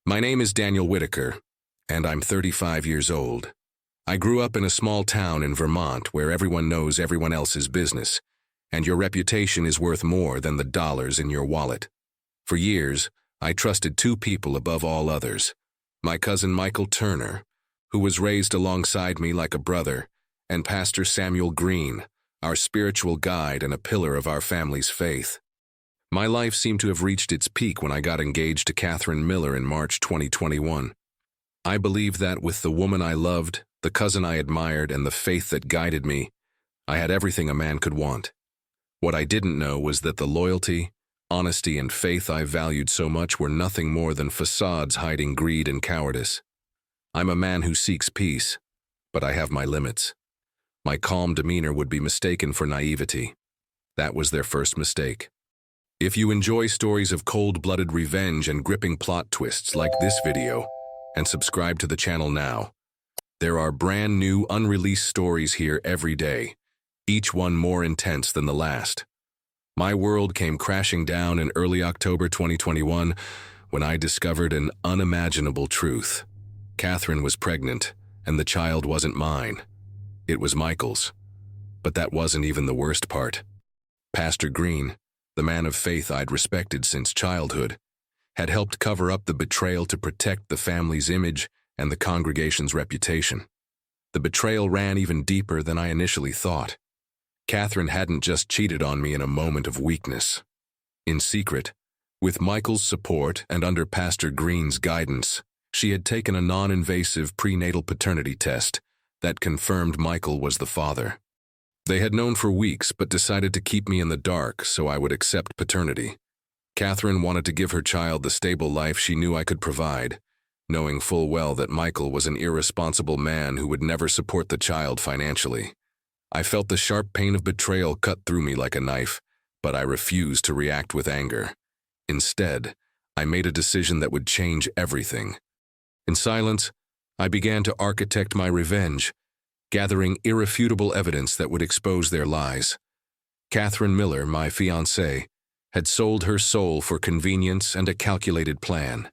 My name is Daniel Whitaker, and I'm 35 years old. I grew up in a small town in Vermont where everyone knows everyone else's business, and your reputation is worth more than the dollars in your wallet. For years, I trusted two people above all others. My cousin Michael Turner, who was raised alongside me like a brother, and Pastor Samuel Green, our spiritual guide and a pillar of our family's faith. My life seemed to have reached its peak when I got engaged to Catherine Miller in March 2021. I believed that with the woman I loved, the cousin I admired, and the faith that guided me, I had everything a man could want. What I didn't know was that the loyalty, honesty, and faith I valued so much were nothing more than facades hiding greed and cowardice. I'm a man who seeks peace, but I have my limits. My calm demeanor would be mistaken for naivety. That was their first mistake. If you enjoy stories of cold-blooded revenge and gripping plot twists like this video, and subscribe to the channel now. There are brand new unreleased stories here every day, each one more intense than the last. My world came crashing down in early October 2021 when I discovered an unimaginable truth. Catherine was pregnant, and the child wasn't mine. It was Michael's. But that wasn't even the worst part. Pastor Green, the man of faith I'd respected since childhood, had helped cover up the betrayal to protect the family's image and the congregation's reputation. The betrayal ran even deeper than I initially thought. Catherine hadn't just cheated on me in a moment of weakness. In secret, with Michael's support and under Pastor Green's guidance, she had taken a non-invasive prenatal paternity test that confirmed Michael was the father. They had known for weeks but decided to keep me in the dark so I would accept paternity. Catherine wanted to give her child the stable life she knew I could provide, knowing full well that Michael was an irresponsible man who would never support the child financially. I felt the sharp pain of betrayal cut through me like a knife, but I refused to react with anger. Instead, I made a decision that would change everything. In silence, I began to architect my revenge, gathering irrefutable evidence that would expose their lies. Catherine Miller, my fiancée, had sold her soul for convenience and a calculated plan.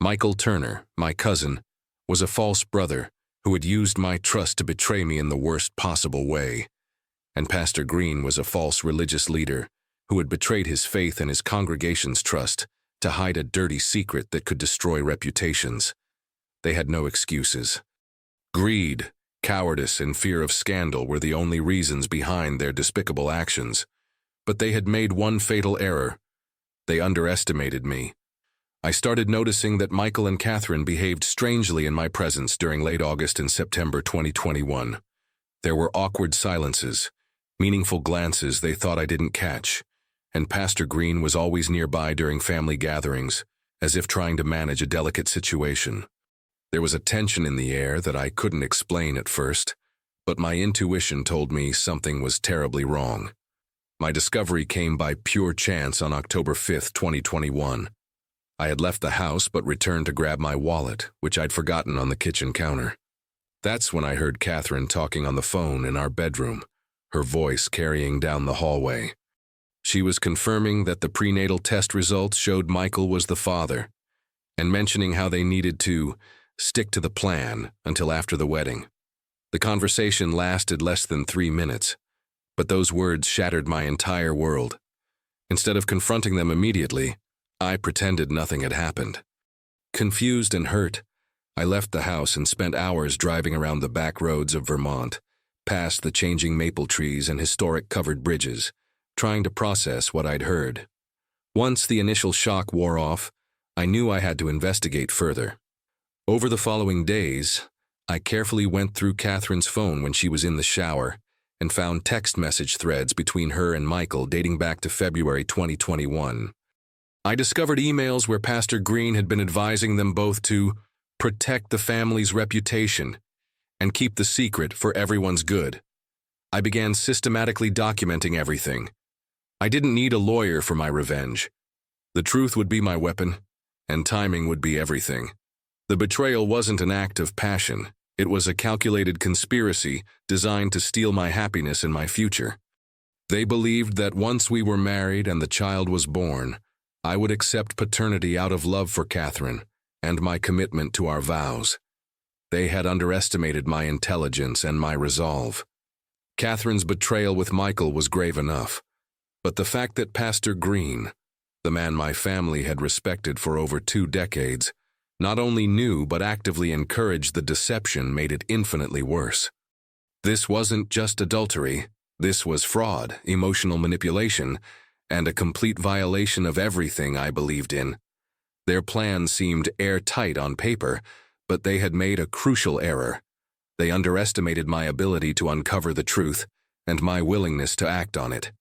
Michael Turner, my cousin, was a false brother who had used my trust to betray me in the worst possible way. And Pastor Green was a false religious leader who had betrayed his faith and his congregation's trust to hide a dirty secret that could destroy reputations. They had no excuses. Greed, cowardice, and fear of scandal were the only reasons behind their despicable actions. But they had made one fatal error. They underestimated me. I started noticing that Michael and Catherine behaved strangely in my presence during late August and September 2021. There were awkward silences, meaningful glances they thought I didn't catch, and Pastor Green was always nearby during family gatherings, as if trying to manage a delicate situation. There was a tension in the air that I couldn't explain at first, but my intuition told me something was terribly wrong. My discovery came by pure chance on October 5, 2021. I had left the house but returned to grab my wallet, which I'd forgotten on the kitchen counter. That's when I heard Catherine talking on the phone in our bedroom, her voice carrying down the hallway. She was confirming that the prenatal test results showed Michael was the father, and mentioning how they needed to stick to the plan until after the wedding. The conversation lasted less than 3 minutes, but those words shattered my entire world. Instead of confronting them immediately, I pretended nothing had happened. Confused and hurt, I left the house and spent hours driving around the back roads of Vermont, past the changing maple trees and historic covered bridges, trying to process what I'd heard. Once the initial shock wore off, I knew I had to investigate further. Over the following days, I carefully went through Catherine's phone when she was in the shower and found text message threads between her and Michael dating back to February 2021. I discovered emails where Pastor Green had been advising them both to protect the family's reputation and keep the secret for everyone's good. I began systematically documenting everything. I didn't need a lawyer for my revenge. The truth would be my weapon, and timing would be everything. The betrayal wasn't an act of passion. It was a calculated conspiracy designed to steal my happiness and my future. They believed that once we were married and the child was born, I would accept paternity out of love for Catherine and my commitment to our vows. They had underestimated my intelligence and my resolve. Catherine's betrayal with Michael was grave enough, but the fact that Pastor Green, the man my family had respected for over 2 decades, not only knew but actively encouraged the deception made it infinitely worse. This wasn't just adultery, this was fraud, emotional manipulation, and a complete violation of everything I believed in. Their plan seemed airtight on paper, but they had made a crucial error. They underestimated my ability to uncover the truth and my willingness to act on it.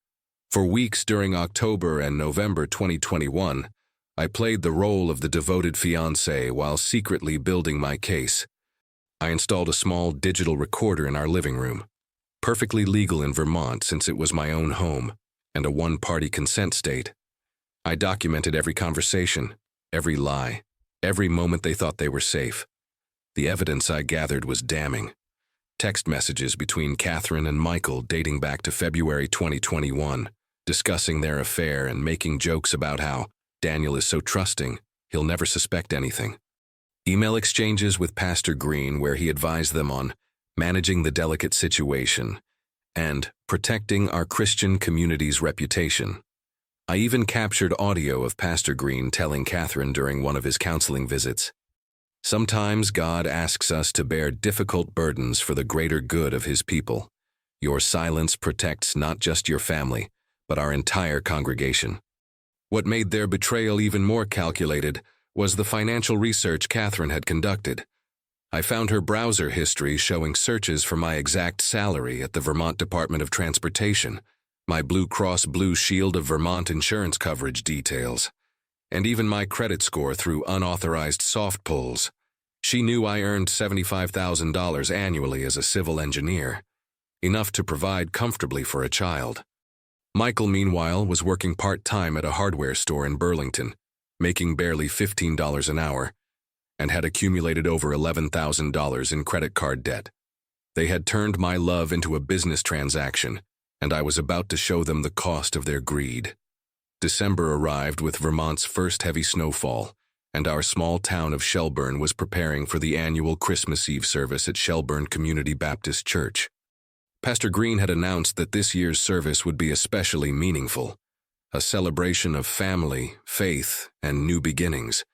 For weeks during October and November 2021, I played the role of the devoted fiancé while secretly building my case. I installed a small digital recorder in our living room, perfectly legal in Vermont since it was my own home and a one-party consent state. I documented every conversation, every lie, every moment they thought they were safe. The evidence I gathered was damning. Text messages between Catherine and Michael dating back to February 2021, discussing their affair and making jokes about how Daniel is so trusting, he'll never suspect anything. Email exchanges with Pastor Green where he advised them on managing the delicate situation and protecting our Christian community's reputation. I even captured audio of Pastor Green telling Catherine during one of his counseling visits, "Sometimes God asks us to bear difficult burdens for the greater good of His people. Your silence protects not just your family, but our entire congregation." What made their betrayal even more calculated was the financial research Catherine had conducted. I found her browser history showing searches for my exact salary at the Vermont Department of Transportation, my Blue Cross Blue Shield of Vermont insurance coverage details, and even my credit score through unauthorized soft pulls. She knew I earned $75,000 annually as a civil engineer, enough to provide comfortably for a child. Michael, meanwhile, was working part-time at a hardware store in Burlington, making barely $15 an hour, and had accumulated over $11,000 in credit card debt. They had turned my love into a business transaction, and I was about to show them the cost of their greed. December arrived with Vermont's first heavy snowfall, and our small town of Shelburne was preparing for the annual Christmas Eve service at Shelburne Community Baptist Church. Pastor Green had announced that this year's service would be especially meaningful, a celebration of family, faith, and new beginnings.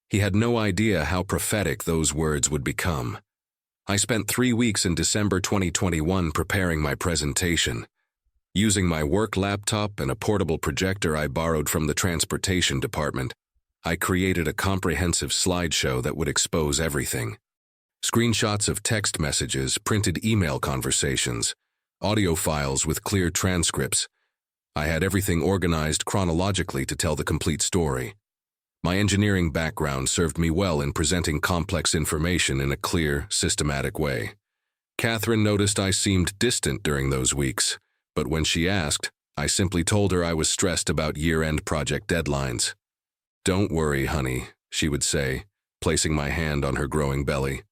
He had no idea how prophetic those words would become. I spent 3 weeks in December 2021 preparing my presentation. Using my work laptop and a portable projector I borrowed from the transportation department, I created a comprehensive slideshow that would expose everything. Screenshots of text messages, printed email conversations, audio files with clear transcripts. I had everything organized chronologically to tell the complete story. My engineering background served me well in presenting complex information in a clear, systematic way. Catherine noticed I seemed distant during those weeks, but when she asked, I simply told her I was stressed about year-end project deadlines. "Don't worry, honey," she would say, placing my hand on her growing belly.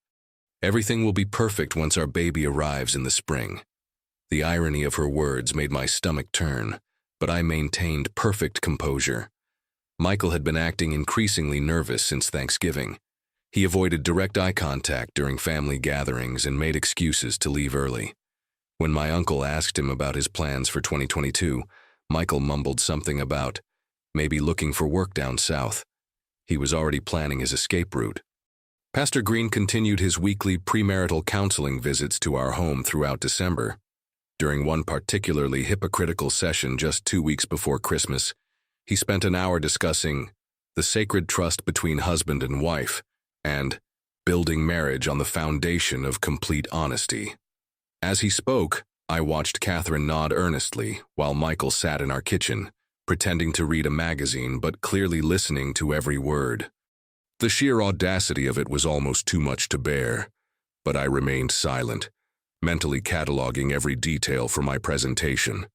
"Everything will be perfect once our baby arrives in the spring." The irony of her words made my stomach turn, but I maintained perfect composure. Michael had been acting increasingly nervous since Thanksgiving. He avoided direct eye contact during family gatherings and made excuses to leave early. When my uncle asked him about his plans for 2022, Michael mumbled something about maybe looking for work down south. He was already planning his escape route. Pastor Green continued his weekly premarital counseling visits to our home throughout December. During one particularly hypocritical session just 2 weeks before Christmas, he spent an hour discussing the sacred trust between husband and wife and building marriage on the foundation of complete honesty. As he spoke, I watched Catherine nod earnestly while Michael sat in our kitchen, pretending to read a magazine but clearly listening to every word. The sheer audacity of it was almost too much to bear, but I remained silent, mentally cataloging every detail for my presentation.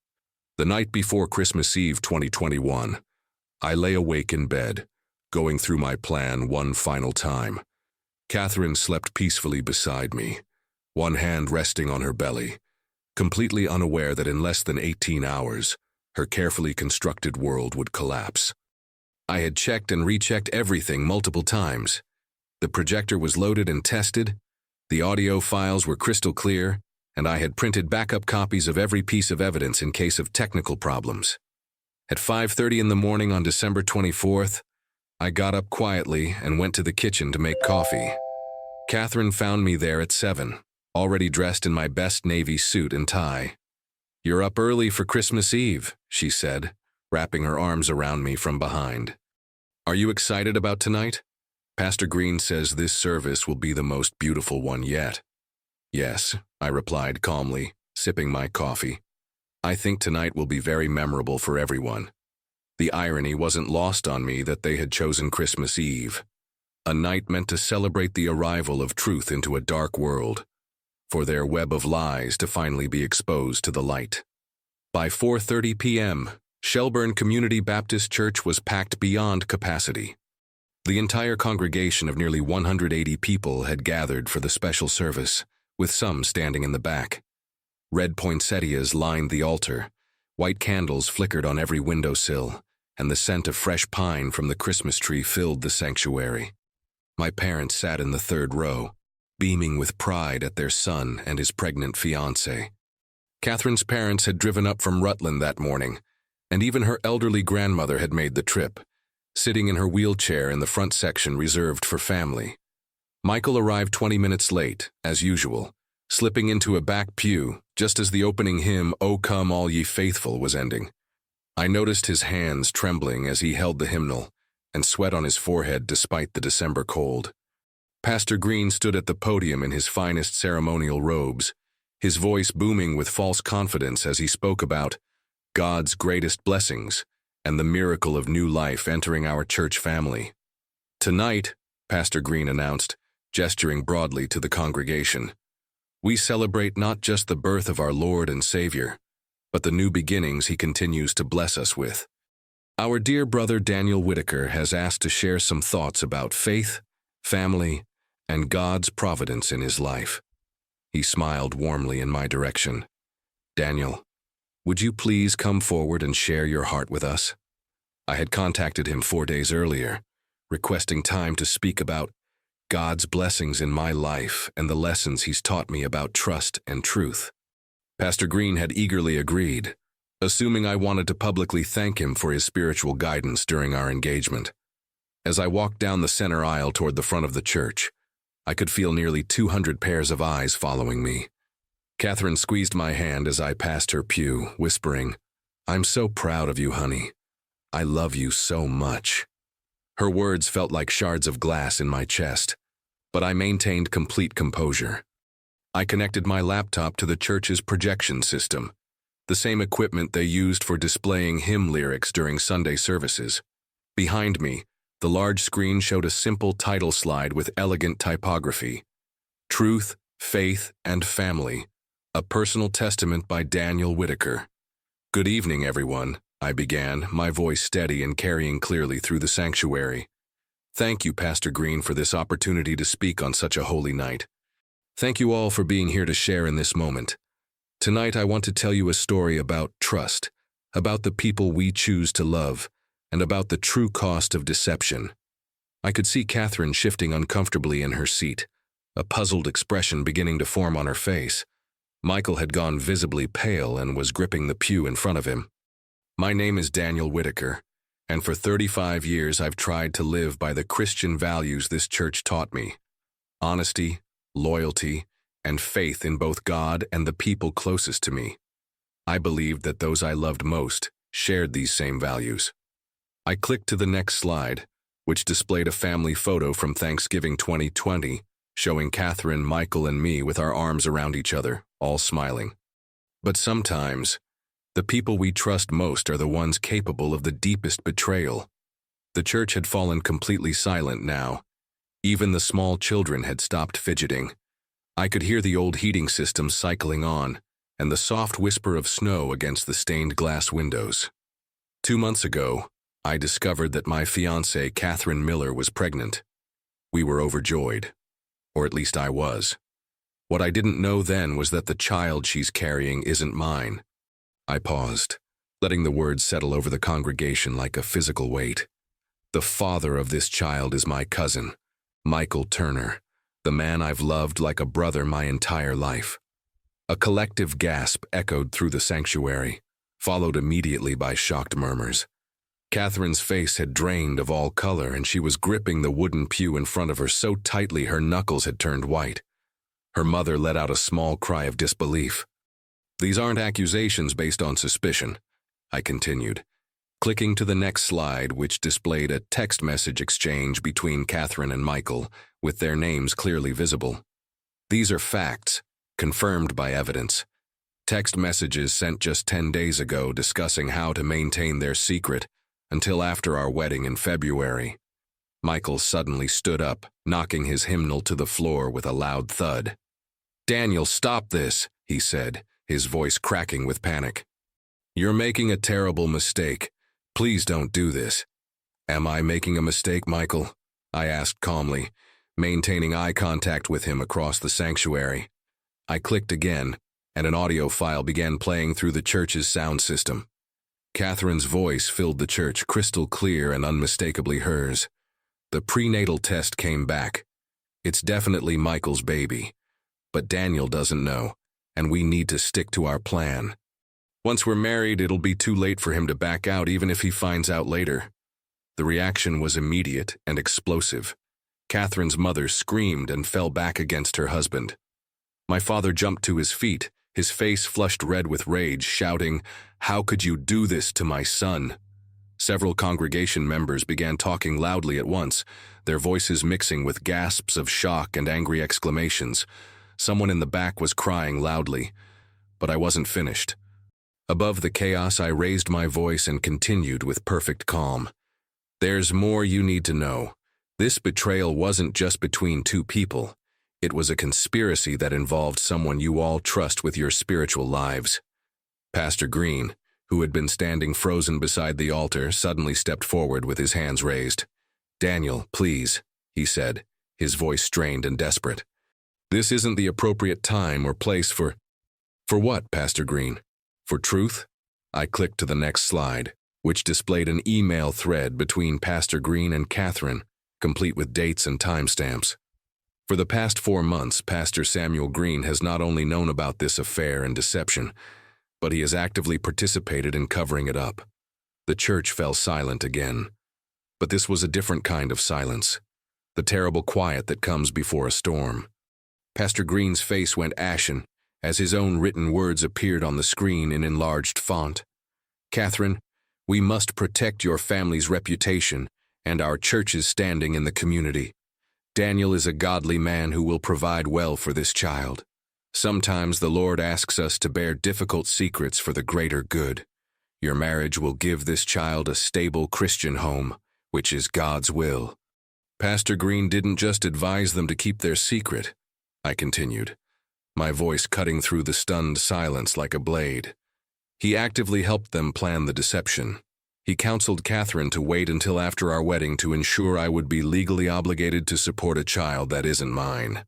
The night before Christmas Eve 2021, I lay awake in bed, going through my plan one final time. Catherine slept peacefully beside me, one hand resting on her belly, completely unaware that in less than 18 hours, her carefully constructed world would collapse. I had checked and rechecked everything multiple times, The projector was loaded and tested, the audio files were crystal clear, and I had printed backup copies of every piece of evidence in case of technical problems. At 5:30 in the morning on December 24th, I got up quietly and went to the kitchen to make coffee. Catherine found me there at 7, already dressed in my best navy suit and tie. "You're up early for Christmas Eve," she said, wrapping her arms around me from behind. "Are you excited about tonight? Pastor Green says this service will be the most beautiful one yet." "Yes," I replied calmly, sipping my coffee. "I think tonight will be very memorable for everyone." The irony wasn't lost on me that they had chosen Christmas Eve, a night meant to celebrate the arrival of truth into a dark world, for their web of lies to finally be exposed to the light. By 4:30 p.m., Shelburne Community Baptist Church was packed beyond capacity. The entire congregation of nearly 180 people had gathered for the special service, with some standing in the back. Red poinsettias lined the altar, white candles flickered on every windowsill, and the scent of fresh pine from the Christmas tree filled the sanctuary. My parents sat in the third row, beaming with pride at their son and his pregnant fiancée. Catherine's parents had driven up from Rutland that morning, and even her elderly grandmother had made the trip, sitting in her wheelchair in the front section reserved for family. Michael arrived 20 minutes late, as usual, slipping into a back pew just as the opening hymn, "O Come All Ye Faithful," was ending. I noticed his hands trembling as he held the hymnal, and sweat on his forehead despite the December cold. Pastor Green stood at the podium in his finest ceremonial robes, his voice booming with false confidence as he spoke about God's greatest blessings and the miracle of new life entering our church family. "Tonight," Pastor Green announced, gesturing broadly to the congregation, "we celebrate not just the birth of our Lord and Savior, but the new beginnings He continues to bless us with. Our dear brother Daniel Whitaker has asked to share some thoughts about faith, family, and God's providence in his life." He smiled warmly in my direction. "Daniel, would you please come forward and share your heart with us?" I had contacted him 4 days earlier, requesting time to speak about God's blessings in my life and the lessons He's taught me about trust and truth. Pastor Green had eagerly agreed, assuming I wanted to publicly thank him for his spiritual guidance during our engagement. As I walked down the center aisle toward the front of the church, I could feel nearly 200 pairs of eyes following me. Catherine squeezed my hand as I passed her pew, whispering, "I'm so proud of you, honey. I love you so much." Her words felt like shards of glass in my chest, but I maintained complete composure. I connected my laptop to the church's projection system, the same equipment they used for displaying hymn lyrics during Sunday services. Behind me, the large screen showed a simple title slide with elegant typography. "Truth, Faith, and Family, a Personal Testament by Daniel Whitaker." "Good evening, everyone," I began, my voice steady and carrying clearly through the sanctuary. "Thank you, Pastor Green, for this opportunity to speak on such a holy night. Thank you all for being here to share in this moment. Tonight I want to tell you a story about trust, about the people we choose to love, and about the true cost of deception." I could see Catherine shifting uncomfortably in her seat, a puzzled expression beginning to form on her face. Michael had gone visibly pale and was gripping the pew in front of him. "My name is Daniel Whitaker, and for 35 years I've tried to live by the Christian values this church taught me: honesty, loyalty, and faith in both God and the people closest to me. I believed that those I loved most shared these same values." I clicked to the next slide, which displayed a family photo from Thanksgiving 2020, showing Catherine, Michael, and me with our arms around each other, all smiling. But sometimes, the people we trust most are the ones capable of the deepest betrayal. The church had fallen completely silent now. Even the small children had stopped fidgeting. I could hear the old heating system cycling on, and the soft whisper of snow against the stained glass windows. 2 months ago, I discovered that my fiancée, Catherine Miller, was pregnant. We were overjoyed, or at least I was. What I didn't know then was that the child she's carrying isn't mine. I paused, letting the words settle over the congregation like a physical weight. The father of this child is my cousin, Michael Turner, the man I've loved like a brother my entire life. A collective gasp echoed through the sanctuary, followed immediately by shocked murmurs. Catherine's face had drained of all color, and she was gripping the wooden pew in front of her so tightly her knuckles had turned white. Her mother let out a small cry of disbelief. "These aren't accusations based on suspicion," I continued, clicking to the next slide, which displayed a text message exchange between Catherine and Michael, with their names clearly visible. "These are facts, confirmed by evidence. Text messages sent just 10 days ago discussing how to maintain their secret until after our wedding in February." Michael suddenly stood up, knocking his hymnal to the floor with a loud thud. "Daniel, stop this," he said, his voice cracking with panic. "You're making a terrible mistake. Please don't do this." "Am I making a mistake, Michael?" I asked calmly, maintaining eye contact with him across the sanctuary. I clicked again, and an audio file began playing through the church's sound system. Catherine's voice filled the church, crystal clear and unmistakably hers. The prenatal test came back. "It's definitely Michael's baby. But Daniel doesn't know, and we need to stick to our plan. Once we're married, it'll be too late for him to back out even if he finds out later." The reaction was immediate and explosive. Catherine's mother screamed and fell back against her husband. My father jumped to his feet, his face flushed red with rage, shouting, "How could you do this to my son?" Several congregation members began talking loudly at once, their voices mixing with gasps of shock and angry exclamations. Someone in the back was crying loudly, but I wasn't finished. Above the chaos, I raised my voice and continued with perfect calm. "There's more you need to know. This betrayal wasn't just between two people. It was a conspiracy that involved someone you all trust with your spiritual lives." Pastor Green, who had been standing frozen beside the altar, suddenly stepped forward with his hands raised. "Daniel, please," he said, his voice strained and desperate. "This isn't the appropriate time or place for..." "For what, Pastor Green? For truth?" I clicked to the next slide, which displayed an email thread between Pastor Green and Catherine, complete with dates and timestamps. For the past 4 months, Pastor Samuel Green has not only known about this affair and deception, but he has actively participated in covering it up. The church fell silent again. But this was a different kind of silence, the terrible quiet that comes before a storm. Pastor Green's face went ashen as his own written words appeared on the screen in enlarged font. "Catherine, we must protect your family's reputation and our church's standing in the community. Daniel is a godly man who will provide well for this child. Sometimes the Lord asks us to bear difficult secrets for the greater good. Your marriage will give this child a stable Christian home, which is God's will." Pastor Green didn't just advise them to keep their secret, I continued, my voice cutting through the stunned silence like a blade. He actively helped them plan the deception. He counseled Catherine to wait until after our wedding to ensure I would be legally obligated to support a child that isn't mine.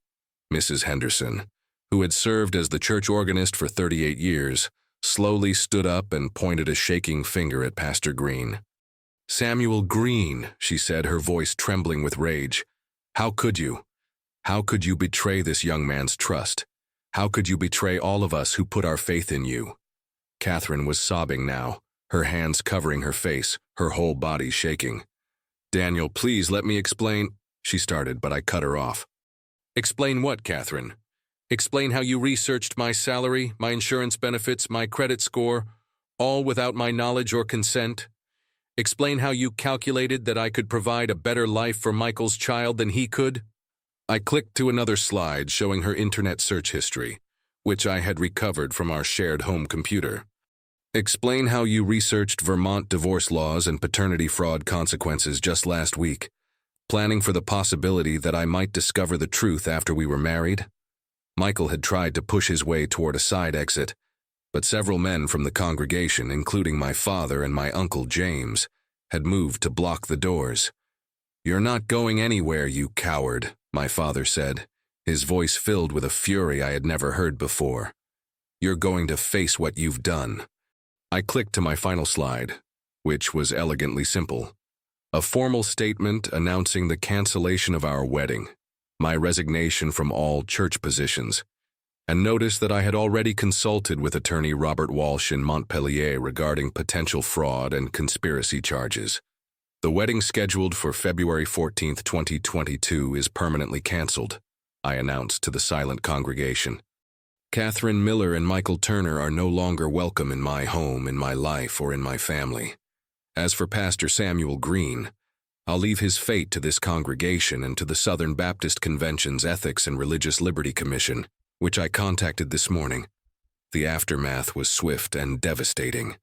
Mrs. Henderson, who had served as the church organist for 38 years, slowly stood up and pointed a shaking finger at Pastor Green. "Samuel Green," she said, her voice trembling with rage. "How could you? How could you betray this young man's trust? How could you betray all of us who put our faith in you?" Catherine was sobbing now, her hands covering her face, her whole body shaking. "Daniel, please let me explain," she started, but I cut her off. "Explain what, Catherine? Explain how you researched my salary, my insurance benefits, my credit score, all without my knowledge or consent? Explain how you calculated that I could provide a better life for Michael's child than he could?" I clicked to another slide showing her internet search history, which I had recovered from our shared home computer. "Explain how you researched Vermont divorce laws and paternity fraud consequences just last week, planning for the possibility that I might discover the truth after we were married." Michael had tried to push his way toward a side exit, but several men from the congregation, including my father and my uncle James, had moved to block the doors. "You're not going anywhere, you coward," my father said, his voice filled with a fury I had never heard before. "You're going to face what you've done." I clicked to my final slide, which was elegantly simple. A formal statement announcing the cancellation of our wedding, my resignation from all church positions, and noticed that I had already consulted with attorney Robert Walsh in Montpellier regarding potential fraud and conspiracy charges. The wedding scheduled for February 14, 2022 is permanently canceled, I announced to the silent congregation. Catherine Miller and Michael Turner are no longer welcome in my home, in my life, or in my family. As for Pastor Samuel Green, I'll leave his fate to this congregation and to the Southern Baptist Convention's Ethics and Religious Liberty Commission, which I contacted this morning. The aftermath was swift and devastating.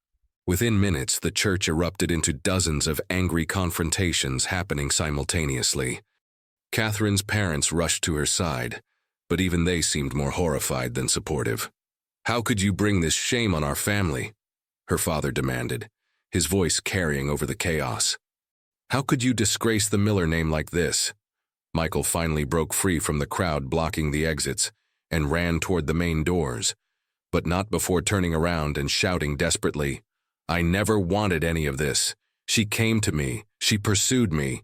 Within minutes, the church erupted into dozens of angry confrontations happening simultaneously. Catherine's parents rushed to her side, but even they seemed more horrified than supportive. "How could you bring this shame on our family?" her father demanded, his voice carrying over the chaos. "How could you disgrace the Miller name like this?" Michael finally broke free from the crowd blocking the exits and ran toward the main doors, but not before turning around and shouting desperately, "I never wanted any of this. She came to me. She pursued me."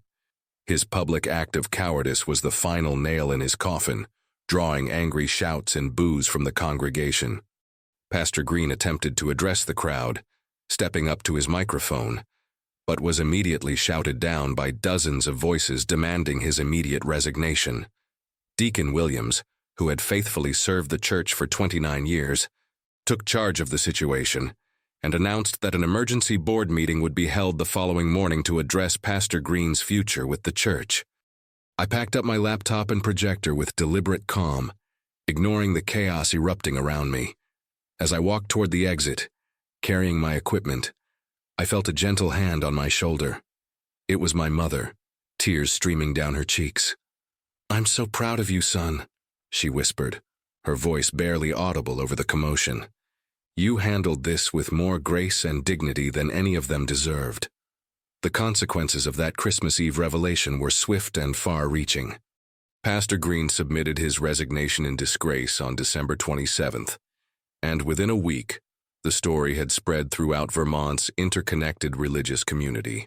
His public act of cowardice was the final nail in his coffin, drawing angry shouts and boos from the congregation. Pastor Green attempted to address the crowd, stepping up to his microphone, but was immediately shouted down by dozens of voices demanding his immediate resignation. Deacon Williams, who had faithfully served the church for 29 years, took charge of the situation and announced that an emergency board meeting would be held the following morning to address Pastor Green's future with the church. I packed up my laptop and projector with deliberate calm, ignoring the chaos erupting around me. As I walked toward the exit, carrying my equipment, I felt a gentle hand on my shoulder. It was my mother, tears streaming down her cheeks. "I'm so proud of you, son," she whispered, her voice barely audible over the commotion. "You handled this with more grace and dignity than any of them deserved." The consequences of that Christmas Eve revelation were swift and far-reaching. Pastor Green submitted his resignation in disgrace on December 27th, and within a week, the story had spread throughout Vermont's interconnected religious community.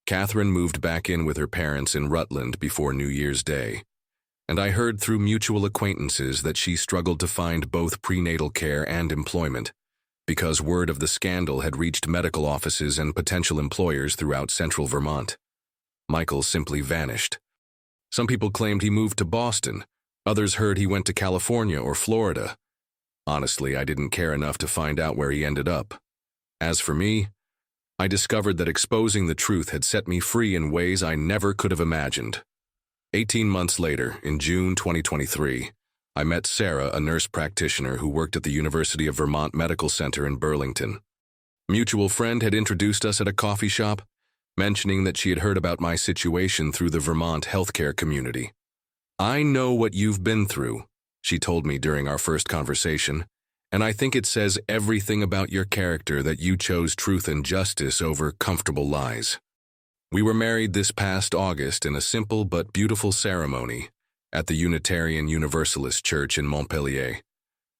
Catherine moved back in with her parents in Rutland before New Year's Day, and I heard through mutual acquaintances that she struggled to find both prenatal care and employment, because word of the scandal had reached medical offices and potential employers throughout central Vermont. Michael simply vanished. Some people claimed he moved to Boston. Others heard he went to California or Florida. Honestly, I didn't care enough to find out where he ended up. As for me, I discovered that exposing the truth had set me free in ways I never could have imagined. 18 months later, in June 2023, I met Sarah, a nurse practitioner who worked at the University of Vermont Medical Center in Burlington. A mutual friend had introduced us at a coffee shop, mentioning that she had heard about my situation through the Vermont healthcare community. "I know what you've been through," she told me during our first conversation, "and I think it says everything about your character that you chose truth and justice over comfortable lies." We were married this past August in a simple but beautiful ceremony at the Unitarian Universalist Church in Montpellier,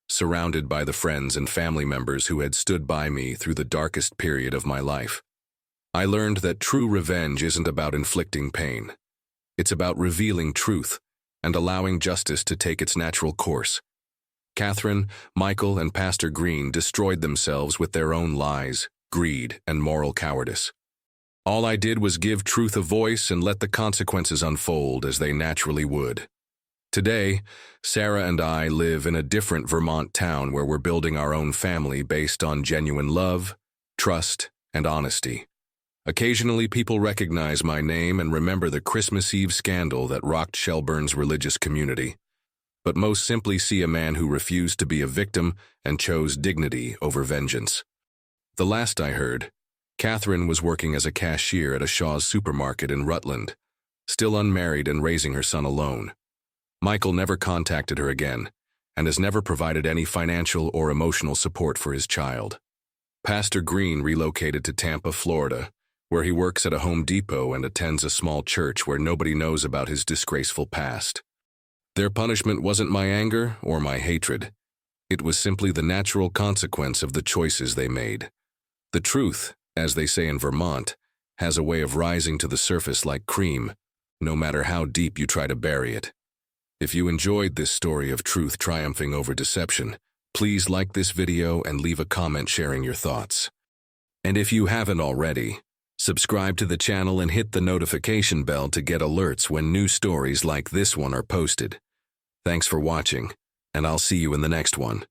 surrounded by the friends and family members who had stood by me through the darkest period of my life. I learned that true revenge isn't about inflicting pain. It's about revealing truth and allowing justice to take its natural course. Catherine, Michael, and Pastor Green destroyed themselves with their own lies, greed, and moral cowardice. All I did was give truth a voice and let the consequences unfold as they naturally would. Today, Sarah and I live in a different Vermont town where we're building our own family based on genuine love, trust, and honesty. Occasionally, people recognize my name and remember the Christmas Eve scandal that rocked Shelburne's religious community, but most simply see a man who refused to be a victim and chose dignity over vengeance. The last I heard, Catherine was working as a cashier at a Shaw's supermarket in Rutland, still unmarried and raising her son alone. Michael never contacted her again, and has never provided any financial or emotional support for his child. Pastor Green relocated to Tampa, Florida, where he works at a Home Depot and attends a small church where nobody knows about his disgraceful past. Their punishment wasn't my anger or my hatred. It was simply the natural consequence of the choices they made. The truth, as they say in Vermont, has a way of rising to the surface like cream, no matter how deep you try to bury it. If you enjoyed this story of truth triumphing over deception, please like this video and leave a comment sharing your thoughts. And if you haven't already, subscribe to the channel and hit the notification bell to get alerts when new stories like this one are posted. Thanks for watching, and I'll see you in the next one.